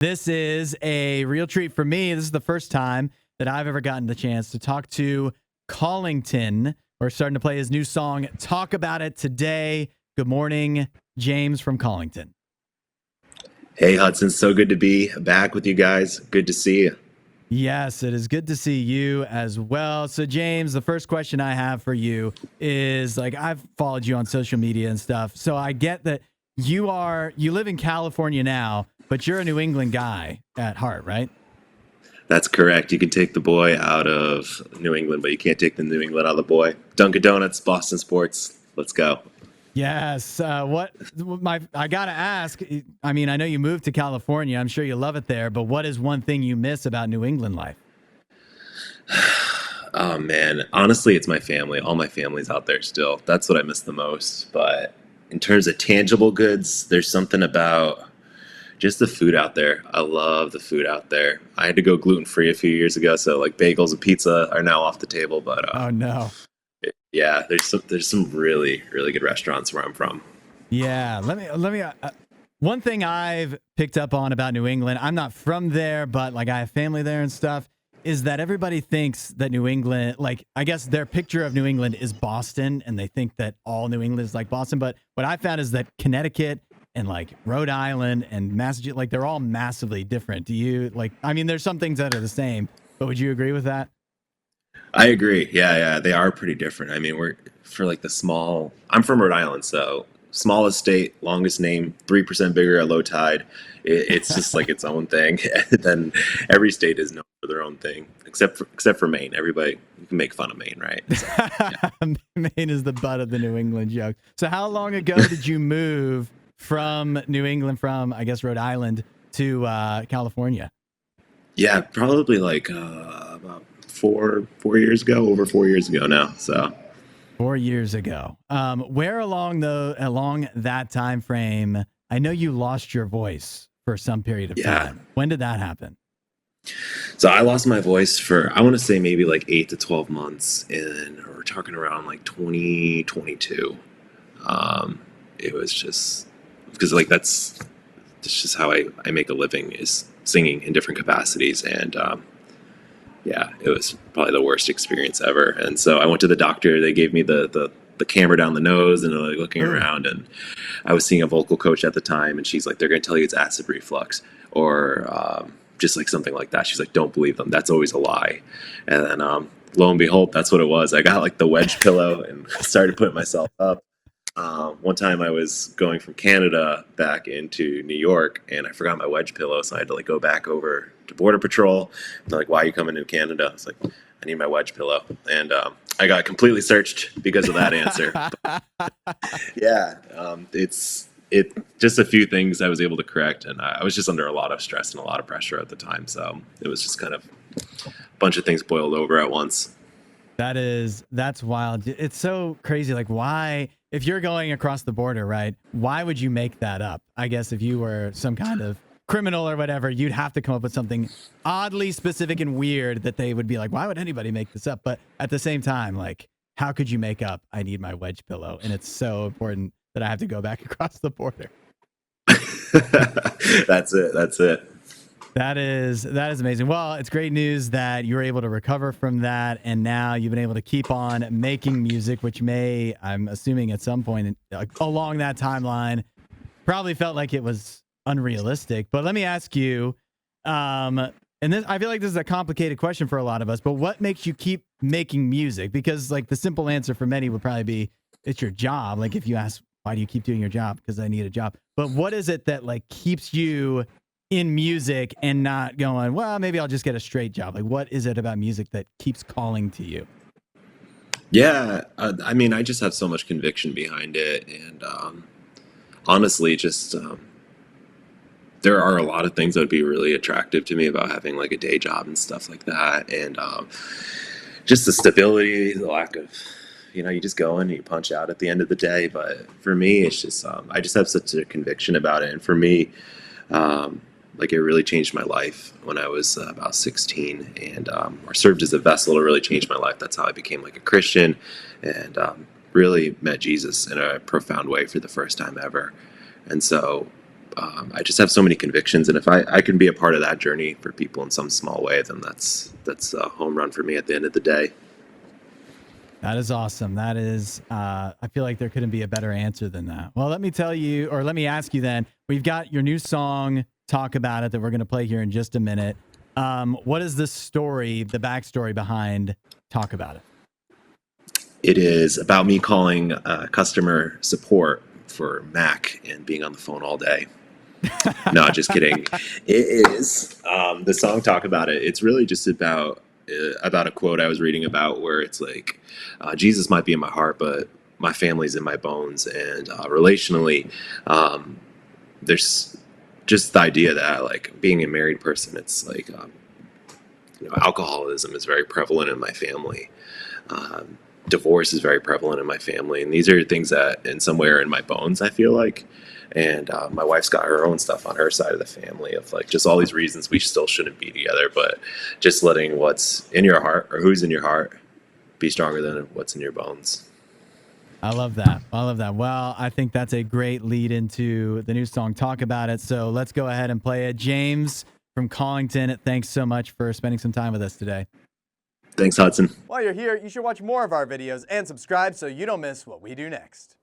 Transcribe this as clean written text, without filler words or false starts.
This is a real treat for me. This is the first time that I've ever gotten the chance to talk to Collington. We're starting to play his new song, Talk About It, today. Good morning, James from Collington. Hey, Hudson. So good to be back with you guys. Good to see you. Yes, it is good to see you as well. So, James, the first question I have for you is, I've followed you on social media and stuff. So I get that you live in California now, but you're a New England guy at heart, right? That's correct. You can take the boy out of New England, but you can't take the New England out of the boy. Dunkin' Donuts, Boston sports. Let's go. Yes. I got to ask, I mean, I know you moved to California. I'm sure you love it there, but what is one thing you miss about New England life? Oh, man. Honestly, it's my family. All my family's out there still. That's what I miss the most. But in terms of tangible goods, there's something about just the food out there. I love the food out there. I had to go gluten-free a few years ago, so like bagels and pizza are now off the table. But Oh, no. yeah, there's some really, really good restaurants where I'm from. Yeah. Let me. One thing I've picked up on about New England, I'm not from there, but I have family there and stuff, is that everybody thinks that New England, I guess their picture of New England is Boston, and they think that all New England is like Boston. But what I found is that Connecticut and Rhode Island and Massachusetts, they're all massively different. Do you I mean, there's some things that are the same, but would you agree with that? I agree. Yeah, they are pretty different. I mean, we're for the small. I'm from Rhode Island, so smallest state, longest name, 3% bigger at low tide. It's just like its own thing. And then every state is known for their own thing, except for Maine. Everybody, you can make fun of Maine, right? So, yeah. Maine is the butt of the New England joke. So how long ago did you move from New England, from I guess Rhode Island, to California? Yeah, probably about 4 years ago, over 4 years ago now. So 4 years ago. Where along that time frame, I know you lost your voice for some period of time. When did that happen? So I lost my voice for, I want to say maybe 8 to 12 months, and we're talking around 2022. It was just because that's just how I make a living, is singing in different capacities. And yeah, it was probably the worst experience ever. And so I went to the doctor. They gave me the camera down the nose, and they're looking around, and I was seeing a vocal coach at the time, and she's like, they're going to tell you it's acid reflux, or just something like that. She's like, don't believe them. That's always a lie. And then lo and behold, that's what it was. I got the wedge pillow and started putting myself up. One time I was going from Canada back into New York, and I forgot my wedge pillow, so I had to go back over to Border Patrol. They're like, why are you coming to Canada? I was like, I need my wedge pillow. And I got completely searched because of that answer. Yeah, it's just a few things I was able to correct, and I was just under a lot of stress and a lot of pressure at the time. So it was just kind of a bunch of things boiled over at once. That's wild. It's so crazy. Why, if you're going across the border, right? Why would you make that up? I guess if you were some kind of criminal or whatever, you'd have to come up with something oddly specific and weird that they would be like, why would anybody make this up? But at the same time, how could you make up, I need my wedge pillow, and it's so important that I have to go back across the border? That's it. That is amazing. Well, it's great news that you were able to recover from that, and now you've been able to keep on making music, which I'm assuming at some point along that timeline, probably felt like it was unrealistic. But let me ask you, and this, I feel like this is a complicated question for a lot of us, but what makes you keep making music? Because the simple answer for many would probably be, it's your job. If you ask, why do you keep doing your job? Because I need a job. But what is it that keeps you in music and not going, well, maybe I'll just get a straight job? What is it about music that keeps calling to you? Yeah, I mean, I just have so much conviction behind it, and honestly, just there are a lot of things that would be really attractive to me about having a day job and stuff like that, and just the stability, the lack of, you just go in and you punch out at the end of the day. But for me, it's just I just have such a conviction about it, and for me, it really changed my life when I was about 16, and or served as a vessel to really change my life. That's how I became a Christian, and really met Jesus in a profound way for the first time ever. And so I just have so many convictions, and if I can be a part of that journey for people in some small way, then that's a home run for me at the end of the day. That is awesome. That is, I feel like there couldn't be a better answer than that. Well, let me tell you, or let me ask you then, we've got your new song, Talk About It, that we're going to play here in just a minute. What is the story, the backstory behind Talk About It? It is about me calling customer support for Mac and being on the phone all day. No, just kidding. It is the song Talk About It. It's really just about a quote I was reading about where it's like, Jesus might be in my heart, but my family's in my bones. And relationally, there's just the idea that like being a married person, it's like, alcoholism is very prevalent in my family. Divorce is very prevalent in my family. And these are things that in some way are in my bones, I feel like. And my wife's got her own stuff on her side of the family of like just all these reasons we still shouldn't be together, but just letting what's in your heart or who's in your heart be stronger than what's in your bones. I love that. I love that. Well, I think that's a great lead into the new song, Talk About It. So let's go ahead and play it. James from Collington, thanks so much for spending some time with us today. Thanks, Hudson. While you're here, you should watch more of our videos and subscribe so you don't miss what we do next.